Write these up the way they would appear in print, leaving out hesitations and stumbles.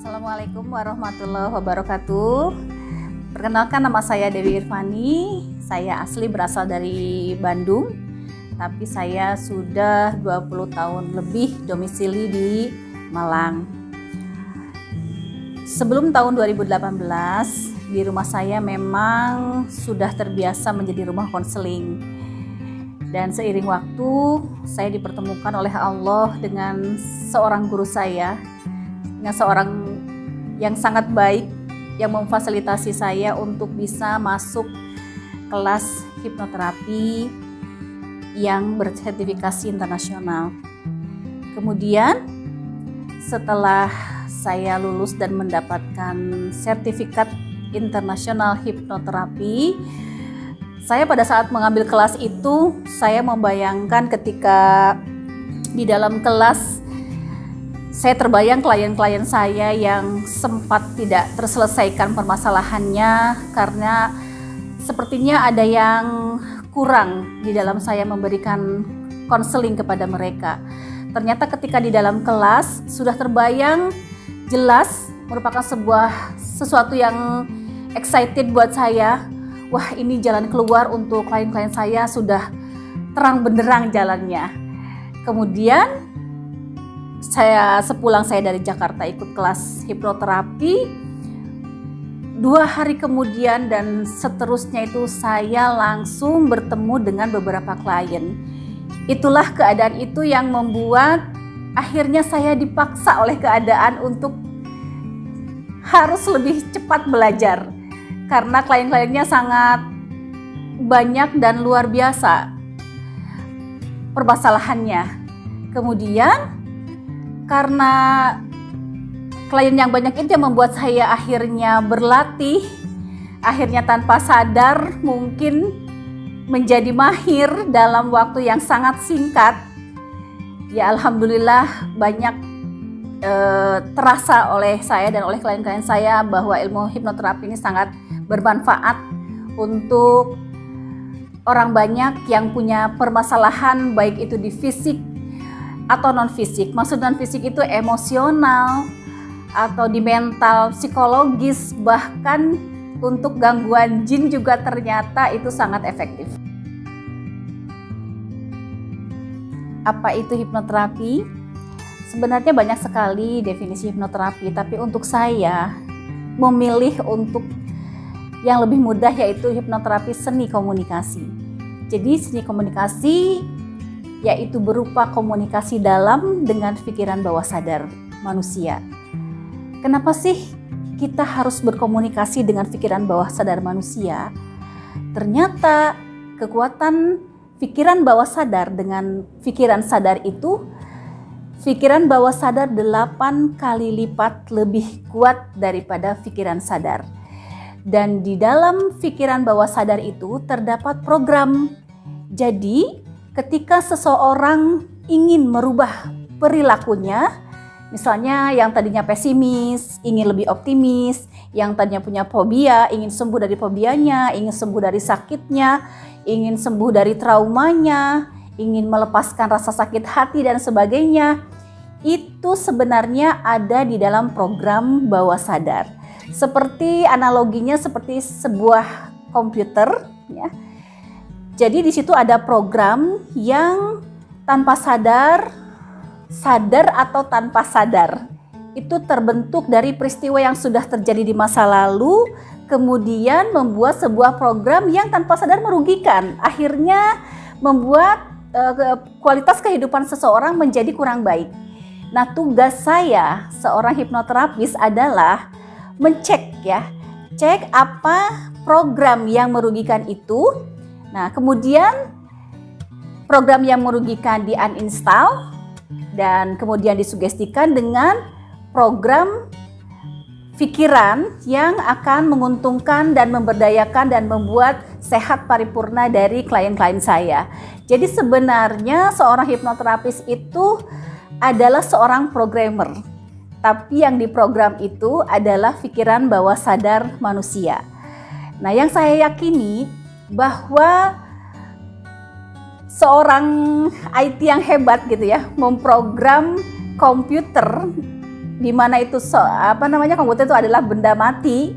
Assalamualaikum warahmatullahi wabarakatuh. Perkenalkan, nama saya Dewi Irvani. Saya asli berasal dari Bandung, tapi saya sudah 20 tahun lebih domisili di Malang. Sebelum tahun 2018, di rumah saya memang sudah terbiasa menjadi rumah konseling. Dan seiring waktu, saya dipertemukan oleh Allah dengan seorang guru saya, dengan seorang yang sangat baik, yang memfasilitasi saya untuk bisa masuk kelas hipnoterapi yang bersertifikasi internasional. Kemudian setelah saya lulus dan mendapatkan sertifikat internasional hipnoterapi, saya pada saat mengambil kelas itu, saya membayangkan ketika di dalam kelas, saya terbayang klien-klien saya yang sempat tidak terselesaikan permasalahannya karena sepertinya ada yang kurang di dalam saya memberikan konseling kepada mereka. Ternyata ketika di dalam kelas sudah terbayang jelas, merupakan sesuatu yang excited buat saya. Wah, ini jalan keluar untuk klien-klien saya sudah terang benderang jalannya. Kemudian sepulang saya dari Jakarta ikut kelas hipnoterapi, 2 hari kemudian dan seterusnya itu saya langsung bertemu dengan beberapa klien. Itulah keadaan itu yang membuat akhirnya saya dipaksa oleh keadaan untuk harus lebih cepat belajar karena klien-kliennya sangat banyak dan luar biasa permasalahannya. Kemudian karena klien yang banyak itu yang membuat saya akhirnya berlatih, akhirnya tanpa sadar mungkin menjadi mahir dalam waktu yang sangat singkat. Ya alhamdulillah banyak terasa oleh saya dan oleh klien-klien saya bahwa ilmu hipnoterapi ini sangat bermanfaat untuk orang banyak yang punya permasalahan baik itu di fisik atau non fisik. Maksud non fisik itu emosional atau di mental, psikologis, bahkan untuk gangguan jin juga ternyata itu sangat efektif. Apa itu hipnoterapi? Sebenarnya banyak sekali definisi hipnoterapi, tapi untuk saya memilih untuk yang lebih mudah yaitu hipnoterapi seni komunikasi. Jadi seni komunikasi yaitu berupa komunikasi dalam dengan pikiran bawah sadar manusia. Kenapa sih kita harus berkomunikasi dengan pikiran bawah sadar manusia? Ternyata kekuatan pikiran bawah sadar dengan pikiran sadar itu, pikiran bawah sadar 8 kali lipat lebih kuat daripada pikiran sadar. Dan di dalam pikiran bawah sadar itu terdapat program. Jadi ketika seseorang ingin merubah perilakunya, misalnya yang tadinya pesimis, ingin lebih optimis, yang tadinya punya fobia, ingin sembuh dari fobianya, ingin sembuh dari sakitnya, ingin sembuh dari traumanya, ingin melepaskan rasa sakit hati dan sebagainya, itu sebenarnya ada di dalam program bawah sadar. Seperti analoginya seperti sebuah komputer, ya. Jadi di situ ada program yang tanpa sadar atau tanpa sadar itu terbentuk dari peristiwa yang sudah terjadi di masa lalu, kemudian membuat sebuah program yang tanpa sadar merugikan, akhirnya membuat kualitas kehidupan seseorang menjadi kurang baik. Nah, tugas saya seorang hipnoterapis adalah cek apa program yang merugikan itu. Nah, kemudian program yang merugikan di uninstall dan kemudian disugestikan dengan program pikiran yang akan menguntungkan dan memberdayakan dan membuat sehat paripurna dari klien-klien saya. Jadi sebenarnya seorang hipnoterapis itu adalah seorang programmer, tapi yang diprogram itu adalah pikiran bawah sadar manusia. Nah, yang saya yakini bahwa seorang IT yang hebat gitu ya, memprogram komputer di mana itu komputer itu adalah benda mati,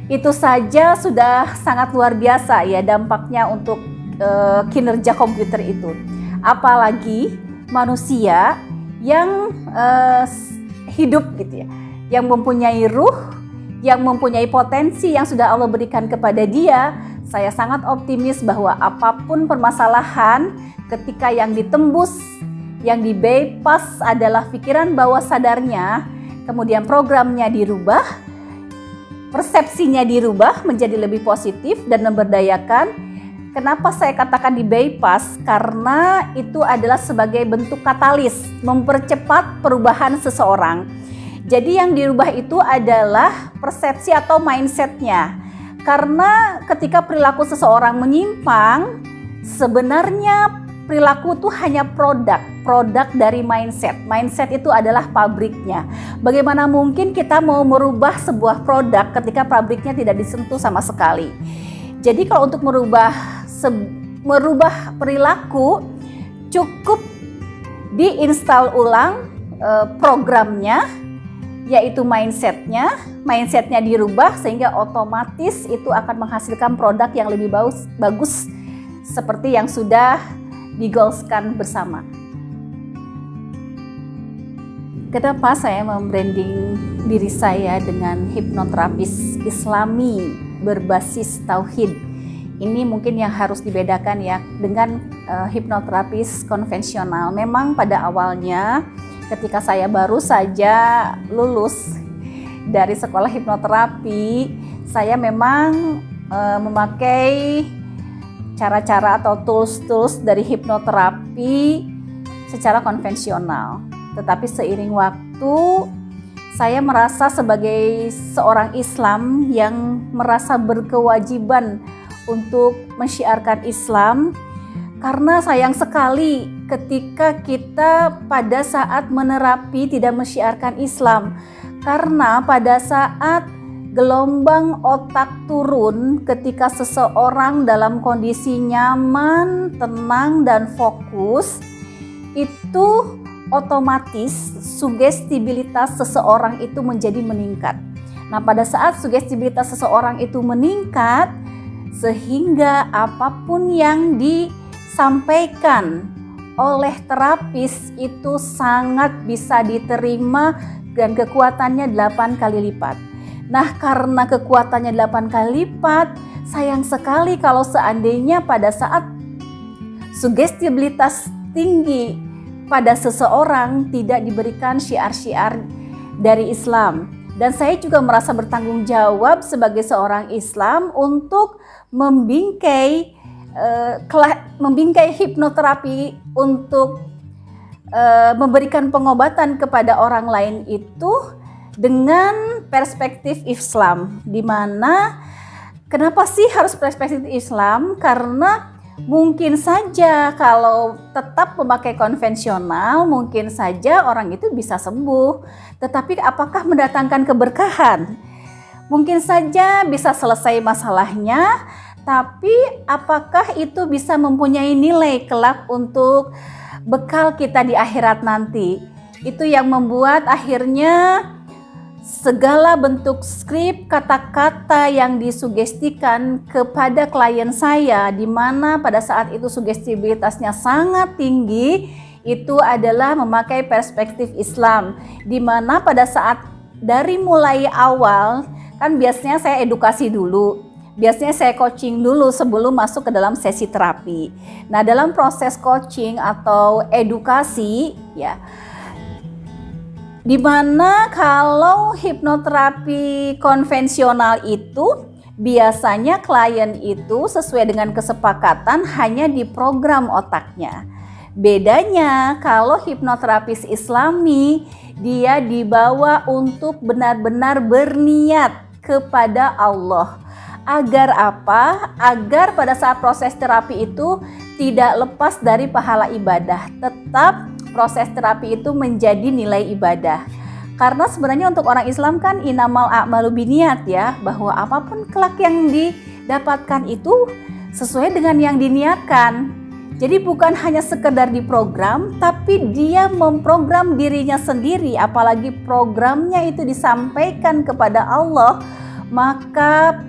itu saja sudah sangat luar biasa ya dampaknya untuk kinerja komputer itu. Apalagi manusia yang hidup gitu ya, yang mempunyai ruh, yang mempunyai potensi yang sudah Allah berikan kepada dia. Saya sangat optimis bahwa apapun permasalahan, ketika yang ditembus, yang di-bypass adalah pikiran bawah sadarnya, kemudian programnya dirubah, persepsinya dirubah menjadi lebih positif dan memberdayakan. Kenapa saya katakan di-bypass? Karena itu adalah sebagai bentuk katalis, mempercepat perubahan seseorang. Jadi yang dirubah itu adalah persepsi atau mindsetnya. Karena ketika perilaku seseorang menyimpang, sebenarnya perilaku itu hanya produk dari mindset. Mindset itu adalah pabriknya. Bagaimana mungkin kita mau merubah sebuah produk ketika pabriknya tidak disentuh sama sekali? Jadi kalau untuk merubah perilaku, cukup diinstal ulang programnya, yaitu mindsetnya dirubah sehingga otomatis itu akan menghasilkan produk yang lebih bagus seperti yang sudah digolskan bersama. Kenapa saya membranding diri saya dengan hipnoterapis Islami berbasis tauhid? Ini mungkin yang harus dibedakan ya dengan hipnoterapis konvensional. Memang pada awalnya ketika saya baru saja lulus dari sekolah hipnoterapi, saya memang memakai cara-cara atau tools-tools dari hipnoterapi secara konvensional. Tetapi seiring waktu, saya merasa sebagai seorang Islam yang merasa berkewajiban untuk mensyiarkan Islam, karena sayang sekali ketika kita pada saat menerapi tidak mensyiarkan Islam. Karena pada saat gelombang otak turun ketika seseorang dalam kondisi nyaman, tenang, dan fokus, itu otomatis sugestibilitas seseorang itu menjadi meningkat. Nah, pada saat sugestibilitas seseorang itu meningkat, sehingga apapun yang disampaikan oleh terapis itu sangat bisa diterima dan kekuatannya 8 kali lipat. Nah, karena kekuatannya 8 kali lipat, sayang sekali kalau seandainya pada saat sugestibilitas tinggi pada seseorang tidak diberikan syiar-syiar dari Islam. Dan saya juga merasa bertanggung jawab sebagai seorang Islam untuk membingkai hipnoterapi untuk memberikan pengobatan kepada orang lain itu dengan perspektif Islam. Di mana kenapa sih harus perspektif Islam? Karena mungkin saja kalau tetap memakai konvensional, mungkin saja orang itu bisa sembuh. Tetapi apakah mendatangkan keberkahan? Mungkin saja bisa selesai masalahnya, tapi apakah itu bisa mempunyai nilai kelak untuk bekal kita di akhirat nanti? Itu yang membuat akhirnya segala bentuk skrip kata-kata yang disugestikan kepada klien saya, di mana pada saat itu sugestibilitasnya sangat tinggi, itu adalah memakai perspektif Islam, di mana pada saat dari mulai awal kan biasanya saya edukasi dulu, biasanya saya coaching dulu sebelum masuk ke dalam sesi terapi. Nah, dalam proses coaching atau edukasi ya, dimana kalau hipnoterapi konvensional itu biasanya klien itu sesuai dengan kesepakatan hanya diprogram otaknya. Bedanya kalau hipnoterapis Islami, dia dibawa untuk benar-benar berniat kepada Allah. Agar apa? Agar pada saat proses terapi itu tidak lepas dari pahala ibadah. Tetap proses terapi itu menjadi nilai ibadah. Karena sebenarnya untuk orang Islam kan inamal a'malu biniyat ya, bahwa apapun kelak yang didapatkan itu sesuai dengan yang diniatkan. Jadi bukan hanya sekedar diprogram, tapi dia memprogram dirinya sendiri. Apalagi programnya itu disampaikan kepada Allah, maka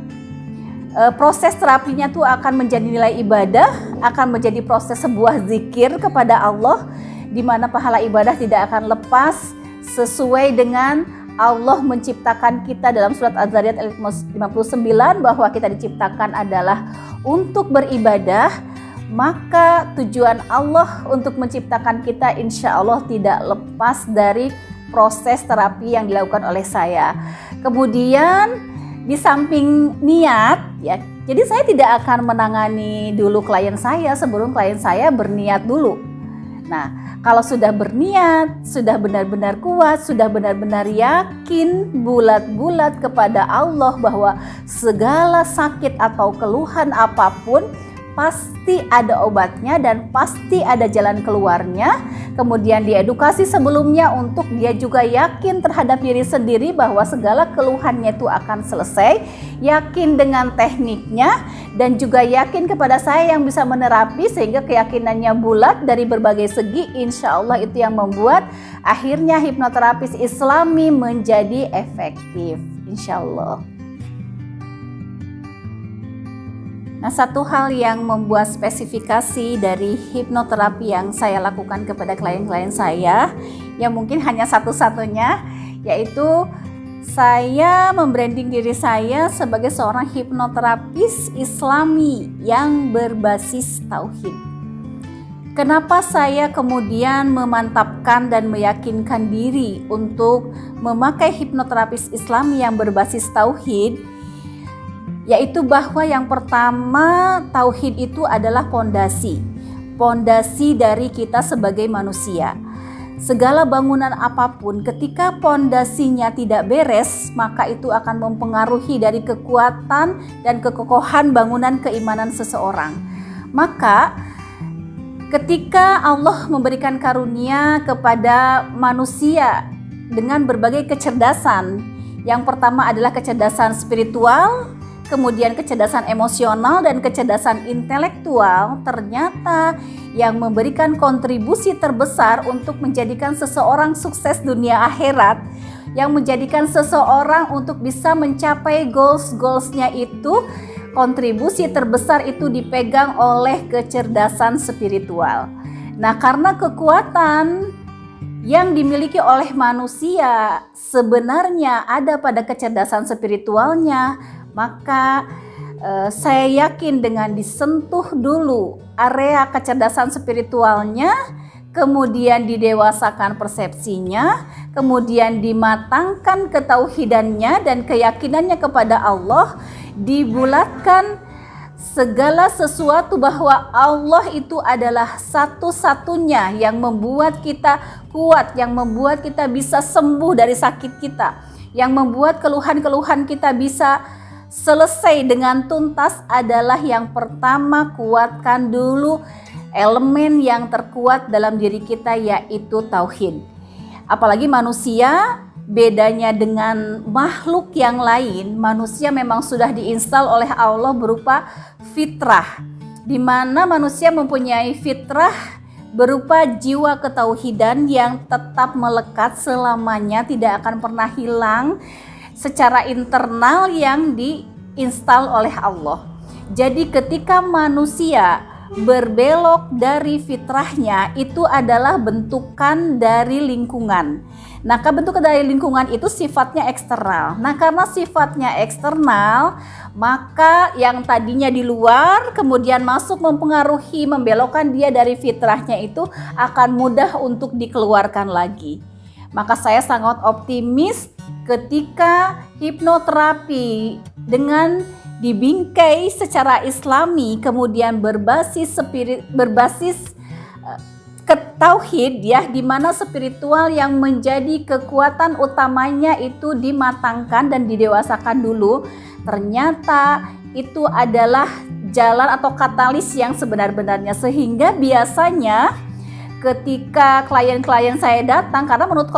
proses terapinya tuh akan menjadi nilai ibadah, akan menjadi proses sebuah zikir kepada Allah, di mana pahala ibadah tidak akan lepas sesuai dengan Allah menciptakan kita dalam surat Az-Zariyat ayat 59 bahwa kita diciptakan adalah untuk beribadah. Maka tujuan Allah untuk menciptakan kita insya Allah tidak lepas dari proses terapi yang dilakukan oleh saya. Kemudian di samping niat ya, jadi saya tidak akan menangani dulu klien saya sebelum klien saya berniat dulu. Nah, kalau sudah berniat, sudah benar-benar kuat, sudah benar-benar yakin bulat-bulat kepada Allah bahwa segala sakit atau keluhan apapun pasti ada obatnya dan pasti ada jalan keluarnya. Kemudian diedukasi sebelumnya untuk dia juga yakin terhadap diri sendiri bahwa segala keluhannya itu akan selesai, yakin dengan tekniknya, dan juga yakin kepada saya yang bisa menerapi sehingga keyakinannya bulat dari berbagai segi. Insya Allah itu yang membuat akhirnya hipnoterapis Islami menjadi efektif, insya Allah. Nah, satu hal yang membuat spesifikasi dari hipnoterapi yang saya lakukan kepada klien-klien saya, yang mungkin hanya satu-satunya, yaitu saya membranding diri saya sebagai seorang hipnoterapis Islami yang berbasis tauhid. Kenapa saya kemudian memantapkan dan meyakinkan diri untuk memakai hipnoterapis Islami yang berbasis tauhid? Yaitu bahwa yang pertama, tauhid itu adalah pondasi dari kita sebagai manusia. Segala bangunan apapun ketika pondasinya tidak beres, maka itu akan mempengaruhi dari kekuatan dan kekokohan bangunan keimanan seseorang. Maka ketika Allah memberikan karunia kepada manusia dengan berbagai kecerdasan, yang pertama adalah kecerdasan spiritual, kemudian kecerdasan emosional dan kecerdasan intelektual, ternyata yang memberikan kontribusi terbesar untuk menjadikan seseorang sukses dunia akhirat, yang menjadikan seseorang untuk bisa mencapai goals-goalsnya itu, kontribusi terbesar itu dipegang oleh kecerdasan spiritual. Nah, karena kekuatan yang dimiliki oleh manusia sebenarnya ada pada kecerdasan spiritualnya, maka saya yakin dengan disentuh dulu area kecerdasan spiritualnya, kemudian didewasakan persepsinya, kemudian dimatangkan ketauhidannya dan keyakinannya kepada Allah, dibulatkan segala sesuatu bahwa Allah itu adalah satu-satunya yang membuat kita kuat, yang membuat kita bisa sembuh dari sakit kita, yang membuat keluhan-keluhan kita bisa selesai dengan tuntas adalah yang pertama, kuatkan dulu elemen yang terkuat dalam diri kita, yaitu tauhid. Apalagi manusia, bedanya dengan makhluk yang lain, manusia memang sudah diinstal oleh Allah berupa fitrah, di mana manusia mempunyai fitrah berupa jiwa ketauhidan yang tetap melekat selamanya, tidak akan pernah hilang secara internal yang diinstal oleh Allah. Jadi ketika manusia berbelok dari fitrahnya, itu adalah bentukan dari lingkungan. Nah, bentukan dari lingkungan itu sifatnya eksternal. Nah, karena sifatnya eksternal, maka yang tadinya di luar kemudian masuk mempengaruhi, membelokkan dia dari fitrahnya itu akan mudah untuk dikeluarkan lagi. Maka saya sangat optimis ketika hipnoterapi dengan dibingkai secara Islami, kemudian berbasis tauhid ya, di mana spiritual yang menjadi kekuatan utamanya itu dimatangkan dan didewasakan dulu, ternyata itu adalah jalan atau katalis yang sebenar-benarnya. Sehingga biasanya ketika klien-klien saya datang, karena menurut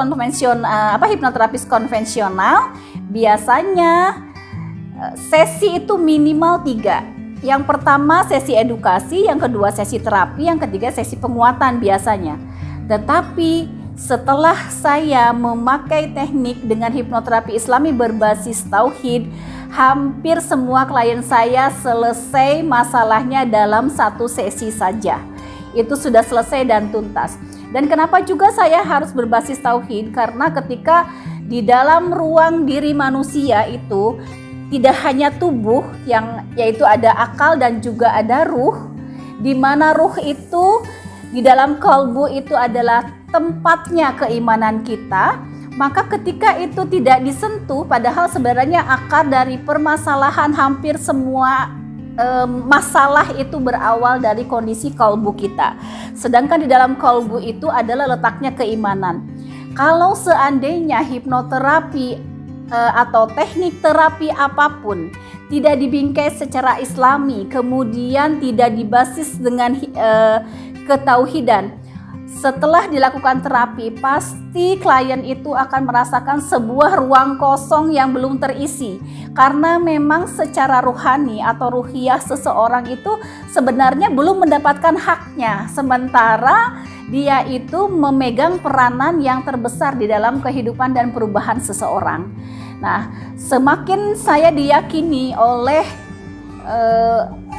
hipnoterapis konvensional biasanya sesi itu minimal 3. Yang pertama sesi edukasi, yang kedua sesi terapi, yang ketiga sesi penguatan biasanya. Tetapi setelah saya memakai teknik dengan hipnoterapi Islami berbasis tauhid, hampir semua klien saya selesai masalahnya dalam satu sesi saja. Itu sudah selesai dan tuntas. Dan kenapa juga saya harus berbasis tauhid? Karena ketika di dalam ruang diri manusia itu tidak hanya tubuh yang yaitu ada akal dan juga ada ruh, di mana ruh itu di dalam kalbu itu adalah tempatnya keimanan kita. Maka ketika itu tidak disentuh, padahal sebenarnya akar dari permasalahan hampir semua masalah itu berawal dari kondisi kalbu kita. Sedangkan di dalam kalbu itu adalah letaknya keimanan. Kalau seandainya hipnoterapi atau teknik terapi apapun tidak dibingkai secara Islami, kemudian tidak dibasis dengan ketauhidan, setelah dilakukan terapi pasti klien itu akan merasakan sebuah ruang kosong yang belum terisi, karena memang secara ruhani atau ruhiyah seseorang itu sebenarnya belum mendapatkan haknya, sementara dia itu memegang peranan yang terbesar di dalam kehidupan dan perubahan seseorang. Nah, semakin saya diyakini oleh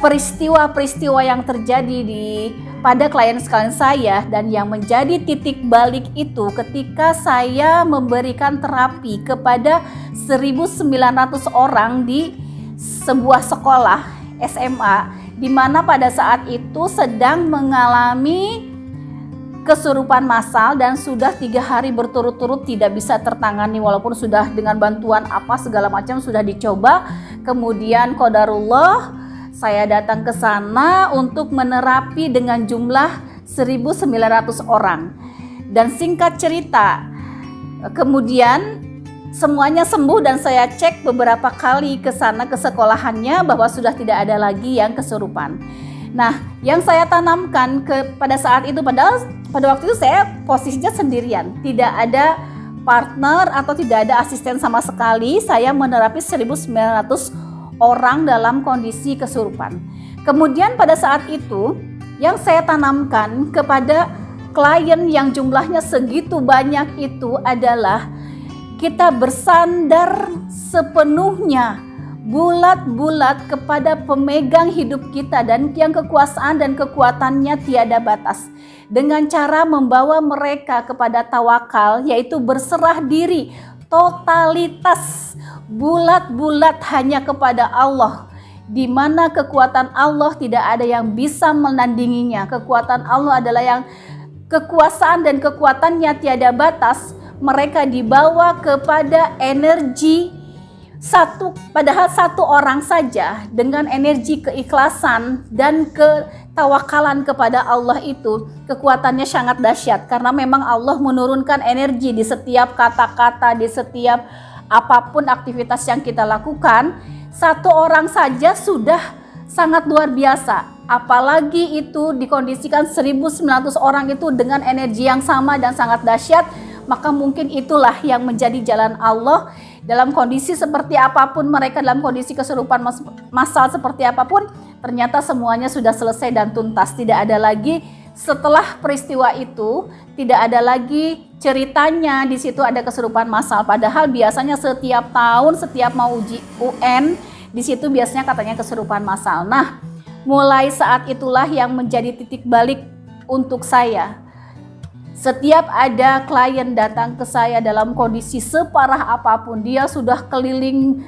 peristiwa-peristiwa yang terjadi pada klien-klien saya, dan yang menjadi titik balik itu ketika saya memberikan terapi kepada 1.900 orang di sebuah sekolah SMA, di mana pada saat itu sedang mengalami kesurupan massal dan sudah 3 hari berturut-turut tidak bisa tertangani, walaupun sudah dengan bantuan apa segala macam sudah dicoba. Kemudian qadarullah saya datang ke sana untuk menerapi dengan jumlah 1.900 orang. Dan singkat cerita, kemudian semuanya sembuh dan saya cek beberapa kali ke sana ke sekolahannya bahwa sudah tidak ada lagi yang kesurupan. Nah, yang saya tanamkan pada saat itu, padahal pada waktu itu saya posisinya sendirian, tidak ada partner atau tidak ada asisten sama sekali. Saya menerapi 1.900 orang dalam kondisi kesurupan. Kemudian pada saat itu yang saya tanamkan kepada klien yang jumlahnya segitu banyak itu adalah kita bersandar sepenuhnya bulat-bulat kepada pemegang hidup kita dan yang kekuasaan dan kekuatannya tiada batas, dengan cara membawa mereka kepada tawakal, yaitu berserah diri totalitas bulat-bulat hanya kepada Allah, di mana kekuatan Allah tidak ada yang bisa menandinginya. Kekuatan Allah adalah yang kekuasaan dan kekuatannya tiada batas. Mereka dibawa kepada energi padahal satu orang saja dengan energi keikhlasan dan ketawakalan kepada Allah itu kekuatannya sangat dahsyat, karena memang Allah menurunkan energi di setiap kata-kata, di setiap apapun aktivitas yang kita lakukan. Satu orang saja sudah sangat luar biasa, apalagi itu dikondisikan 1.900 orang itu dengan energi yang sama dan sangat dahsyat. Maka mungkin itulah yang menjadi jalan Allah. Dalam kondisi seperti apapun mereka, dalam kondisi kesurupan massal seperti apapun, ternyata semuanya sudah selesai dan tuntas. Tidak ada lagi setelah peristiwa itu, tidak ada lagi ceritanya di situ ada kesurupan massal. Padahal biasanya setiap tahun, setiap mau uji UN, di situ biasanya katanya kesurupan massal. Nah, mulai saat itulah yang menjadi titik balik untuk saya. Setiap ada klien datang ke saya dalam kondisi separah apapun, dia sudah keliling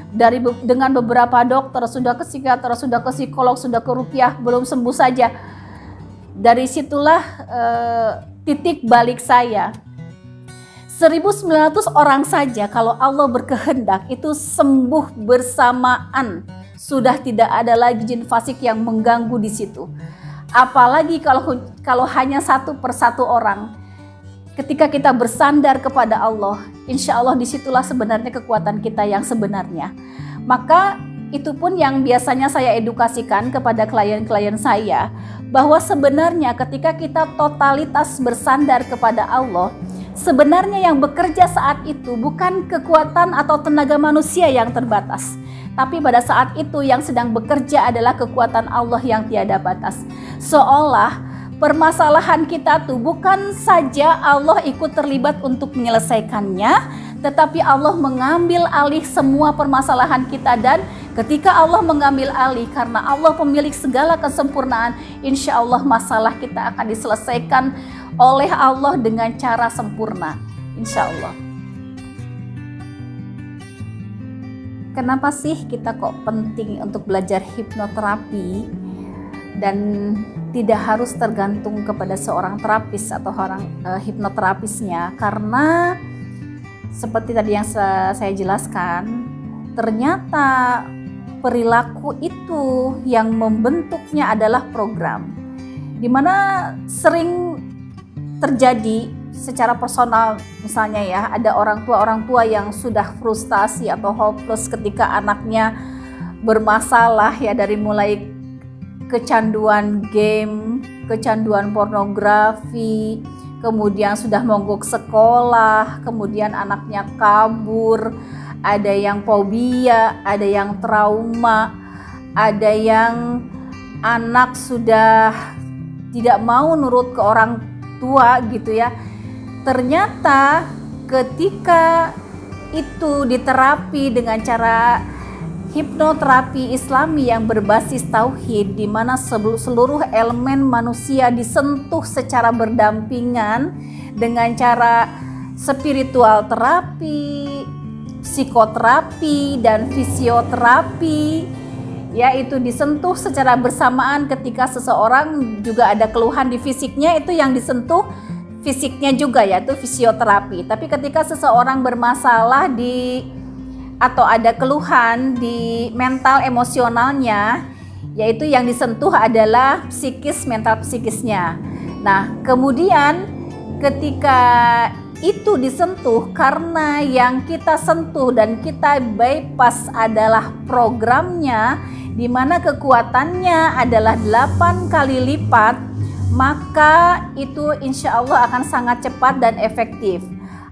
dengan beberapa dokter, sudah ke psikiater, sudah ke psikolog, sudah ke ruqyah, belum sembuh saja. Dari situlah titik balik saya. 1.900 orang saja kalau Allah berkehendak itu sembuh bersamaan. Sudah tidak ada lagi jin fasik yang mengganggu di situ. Apalagi kalau hanya satu persatu orang. Ketika kita bersandar kepada Allah, insya Allah disitulah sebenarnya kekuatan kita yang sebenarnya. Maka itu pun yang biasanya saya edukasikan kepada klien-klien saya, bahwa sebenarnya ketika kita totalitas bersandar kepada Allah, sebenarnya yang bekerja saat itu bukan kekuatan atau tenaga manusia yang terbatas, tapi pada saat itu yang sedang bekerja adalah kekuatan Allah yang tiada batas. Seolah permasalahan kita tuh bukan saja Allah ikut terlibat untuk menyelesaikannya, tetapi Allah mengambil alih semua permasalahan kita. Dan ketika Allah mengambil alih, karena Allah pemilik segala kesempurnaan, insya Allah masalah kita akan diselesaikan oleh Allah dengan cara sempurna, insya Allah. Kenapa sih kita kok penting untuk belajar hipnoterapi dan tidak harus tergantung kepada seorang terapis atau orang hipnoterapisnya? Karena seperti tadi yang saya jelaskan, ternyata perilaku itu yang membentuknya adalah program, dimana sering terjadi secara personal. Misalnya ya, ada orang tua yang sudah frustasi atau hopeless ketika anaknya bermasalah ya, dari mulai kecanduan game, kecanduan pornografi, kemudian sudah mogok sekolah, kemudian anaknya kabur, ada yang fobia, ada yang trauma, ada yang anak sudah tidak mau nurut ke orang tua gitu ya. Ternyata ketika itu diterapi dengan cara hipnoterapi Islami yang berbasis tauhid, di mana seluruh elemen manusia disentuh secara berdampingan dengan cara spiritual terapi, psikoterapi, dan fisioterapi, yaitu disentuh secara bersamaan. Ketika seseorang juga ada keluhan di fisiknya, itu yang disentuh fisiknya juga, yaitu fisioterapi. Tapi ketika seseorang bermasalah atau ada keluhan di mental emosionalnya, yaitu yang disentuh adalah mental psikisnya. Nah, kemudian ketika itu disentuh, karena yang kita sentuh dan kita bypass adalah programnya, di mana kekuatannya adalah 8 kali lipat, maka itu insya Allah akan sangat cepat dan efektif.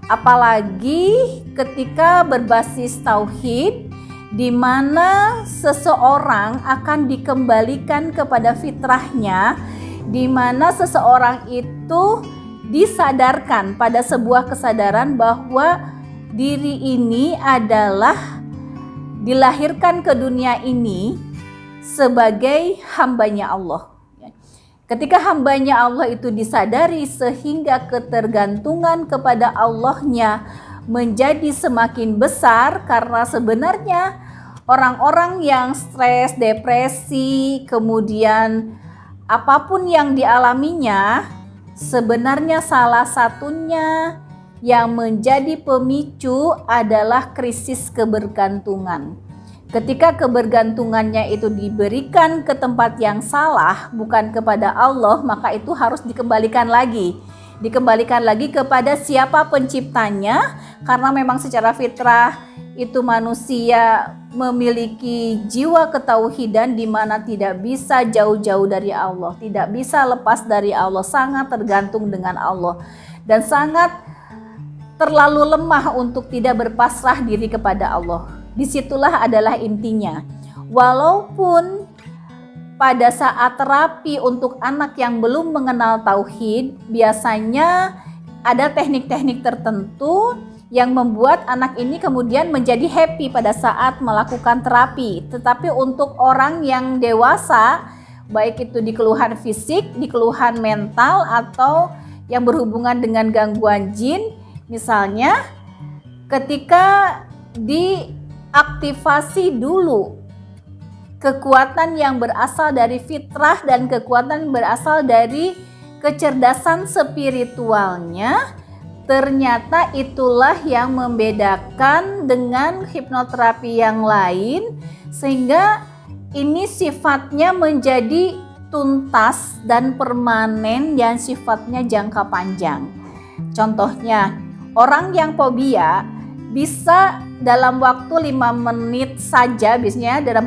Apalagi ketika berbasis tauhid, di mana seseorang akan dikembalikan kepada fitrahnya, di mana seseorang itu disadarkan pada sebuah kesadaran bahwa diri ini adalah dilahirkan ke dunia ini sebagai hambanya Allah. Ketika hambanya Allah itu disadari, sehingga ketergantungan kepada Allahnya menjadi semakin besar, karena sebenarnya orang-orang yang stres, depresi, kemudian apapun yang dialaminya, sebenarnya salah satunya yang menjadi pemicu adalah krisis kebergantungan. Ketika kebergantungannya itu diberikan ke tempat yang salah, bukan kepada Allah, maka itu harus dikembalikan lagi. Dikembalikan lagi kepada siapa penciptanya, karena memang secara fitrah itu manusia memiliki jiwa ketauhidan di mana tidak bisa jauh-jauh dari Allah, tidak bisa lepas dari Allah, sangat tergantung dengan Allah, dan sangat terlalu lemah untuk tidak berpasrah diri kepada Allah. Disitulah adalah intinya. Walaupun pada saat terapi untuk anak yang belum mengenal tauhid, biasanya ada teknik-teknik tertentu yang membuat anak ini kemudian menjadi happy pada saat melakukan terapi. Tetapi untuk orang yang dewasa, baik itu di keluhan fisik, di keluhan mental, atau yang berhubungan dengan gangguan jin, misalnya ketika diaktifasi dulu kekuatan yang berasal dari fitrah dan kekuatan berasal dari kecerdasan spiritualnya, ternyata itulah yang membedakan dengan hipnoterapi yang lain, sehingga ini sifatnya menjadi tuntas dan permanen dan sifatnya jangka panjang. Contohnya, orang yang fobia bisa dalam waktu 5 menit saja, biasanya dalam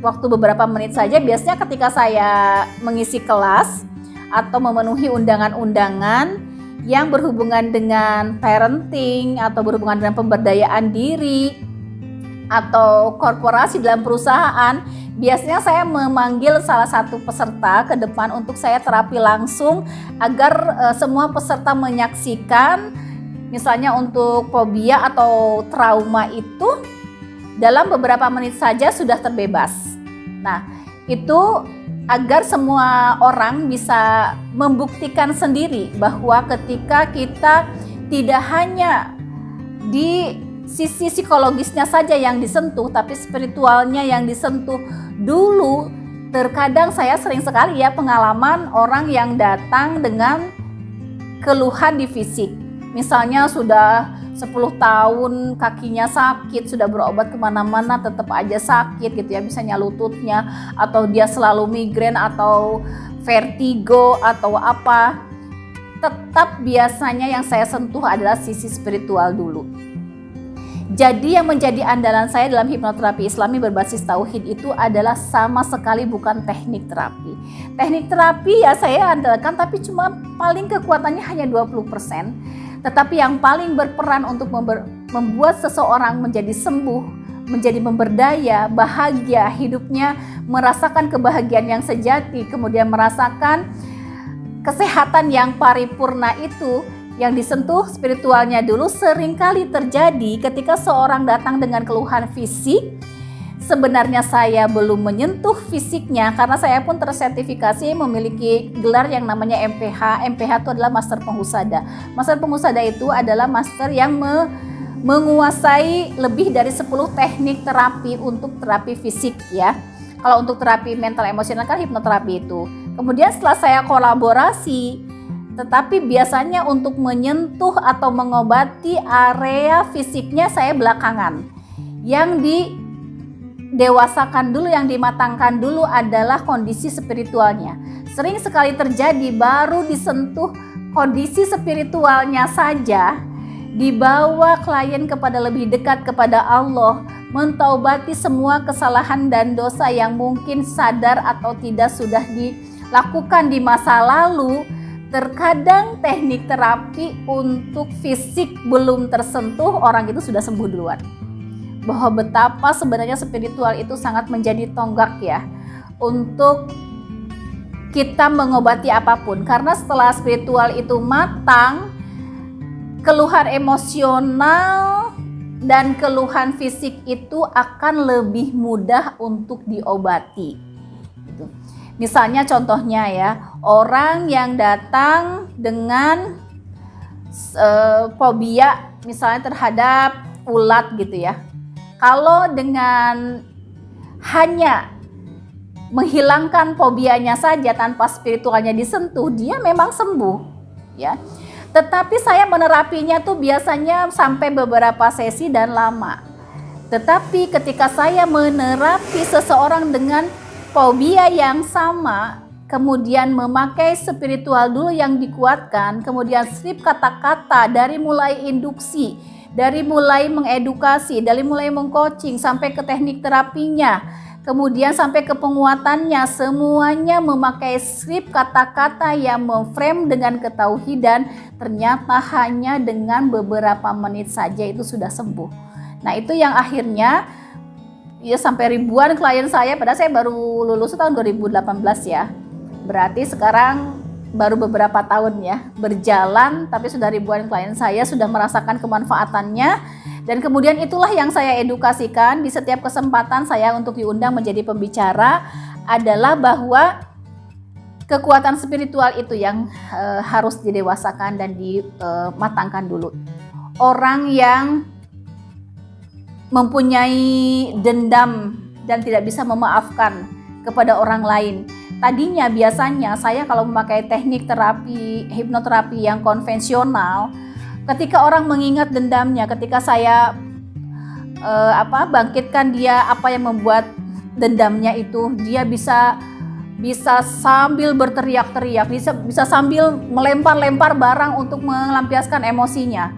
waktu beberapa menit saja, biasanya ketika saya mengisi kelas atau memenuhi undangan-undangan yang berhubungan dengan parenting atau berhubungan dengan pemberdayaan diri, atau korporasi dalam perusahaan, biasanya saya memanggil salah satu peserta ke depan untuk saya terapi langsung agar semua peserta menyaksikan, misalnya untuk fobia atau trauma itu dalam beberapa menit saja sudah terbebas. Nah, itu agar semua orang bisa membuktikan sendiri bahwa ketika kita tidak hanya di sisi psikologisnya saja yang disentuh, tapi spiritualnya yang disentuh dulu. Terkadang saya sering sekali ya pengalaman orang yang datang dengan keluhan di fisik. Misalnya sudah 10 tahun kakinya sakit, sudah berobat kemana-mana tetap aja sakit gitu ya, misalnya lututnya, atau dia selalu migrain atau vertigo atau apa. Tetap biasanya yang saya sentuh adalah sisi spiritual dulu. Jadi yang menjadi andalan saya dalam hipnoterapi Islami berbasis tauhid itu adalah sama sekali bukan teknik terapi. Teknik terapi ya saya andalkan, tapi cuma paling kekuatannya hanya 20%. Tetapi yang paling berperan untuk membuat seseorang menjadi sembuh, menjadi memberdaya, bahagia, hidupnya merasakan kebahagiaan yang sejati, kemudian merasakan kesehatan yang paripurna itu, yang disentuh spiritualnya dulu. Seringkali terjadi ketika seorang datang dengan keluhan fisik, sebenarnya saya belum menyentuh fisiknya karena saya pun tersertifikasi memiliki gelar yang namanya MPH. MPH itu adalah Master Penghusada. Master Penghusada itu adalah master yang menguasai lebih dari 10 teknik terapi untuk terapi fisik ya. Kalau untuk terapi mental emosional kan hipnoterapi itu. Kemudian setelah saya kolaborasi, tetapi biasanya untuk menyentuh atau mengobati area fisiknya saya belakangan. Yang didewasakan dulu, yang dimatangkan dulu adalah kondisi spiritualnya. Sering sekali terjadi baru disentuh kondisi spiritualnya saja, dibawa klien kepada lebih dekat kepada Allah, mentaubati semua kesalahan dan dosa yang mungkin sadar atau tidak sudah dilakukan di masa lalu. Terkadang teknik terapi untuk fisik belum tersentuh, orang itu sudah sembuh duluan. Bahwa betapa sebenarnya spiritual itu sangat menjadi tonggak ya untuk kita mengobati apapun. Karena setelah spiritual itu matang, keluhan emosional dan keluhan fisik itu akan lebih mudah untuk diobati. Gitu. Misalnya contohnya ya, orang yang datang dengan fobia misalnya terhadap ulat gitu ya. Kalau dengan hanya menghilangkan fobianya saja tanpa spiritualnya disentuh, dia memang sembuh ya. Tetapi saya menerapinya tuh biasanya sampai beberapa sesi dan lama. Tetapi ketika saya menerapi seseorang dengan fobia yang sama, kemudian memakai spiritual dulu yang dikuatkan, kemudian strip kata-kata dari mulai induksi, dari mulai mengedukasi, dari mulai mengcoaching sampai ke teknik terapinya, kemudian sampai ke penguatannya, semuanya memakai strip kata-kata yang memframe dengan ketauhidan. Ternyata hanya dengan beberapa menit saja itu sudah sembuh. Nah, itu yang akhirnya ya sampai ribuan klien saya, padahal saya baru lulus tahun 2018 ya. Berarti sekarang baru beberapa tahun ya berjalan, tapi sudah ribuan klien saya sudah merasakan kemanfaatannya. Dan kemudian itulah yang saya edukasikan di setiap kesempatan saya untuk diundang menjadi pembicara, adalah bahwa kekuatan spiritual itu yang harus didewasakan dan dimatangkan dulu. Orang yang mempunyai dendam dan tidak bisa memaafkan kepada orang lain. Tadinya biasanya saya kalau memakai teknik terapi hipnoterapi yang konvensional, ketika orang mengingat dendamnya, ketika saya bangkitkan dia apa yang membuat dendamnya itu, dia bisa sambil berteriak-teriak, bisa sambil melempar-lempar barang untuk melampiaskan emosinya.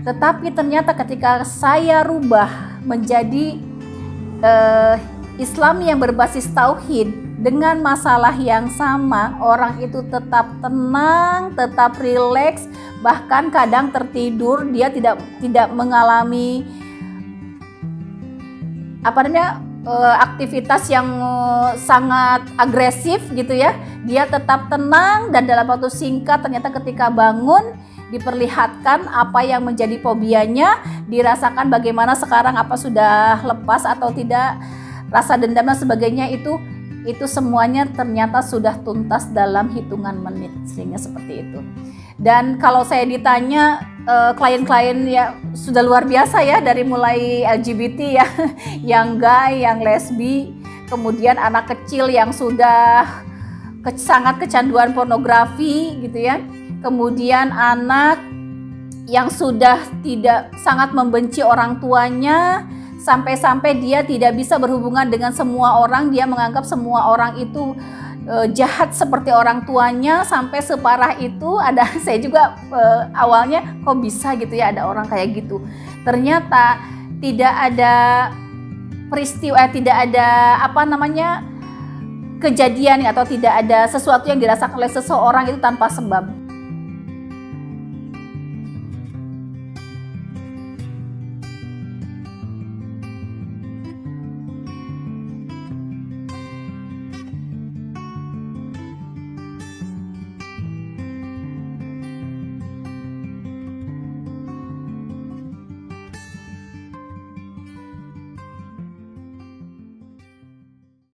Tetapi ternyata ketika saya rubah menjadi Islam yang berbasis tauhid dengan masalah yang sama, orang itu tetap tenang, tetap rileks, bahkan kadang tertidur, dia tidak mengalami aktivitas yang sangat agresif gitu ya, dia tetap tenang dan dalam waktu singkat ternyata ketika bangun diperlihatkan apa yang menjadi fobianya, dirasakan bagaimana sekarang, apa sudah lepas atau tidak, rasa dendam dan sebagainya, itu semuanya ternyata sudah tuntas dalam hitungan menit, sehingga seperti itu. Dan kalau saya ditanya, klien-klien ya sudah luar biasa ya, dari mulai LGBT ya, yang gay, yang lesbi, kemudian anak kecil yang sudah sangat kecanduan pornografi gitu ya, kemudian anak yang sudah sangat membenci orang tuanya, sampai-sampai dia tidak bisa berhubungan dengan semua orang, dia menganggap semua orang itu jahat seperti orang tuanya, sampai separah itu. Ada saya juga awalnya kok bisa gitu ya ada orang kayak gitu. Ternyata tidak ada peristiwa, tidak ada kejadian atau tidak ada sesuatu yang dirasakan oleh seseorang itu tanpa sebab.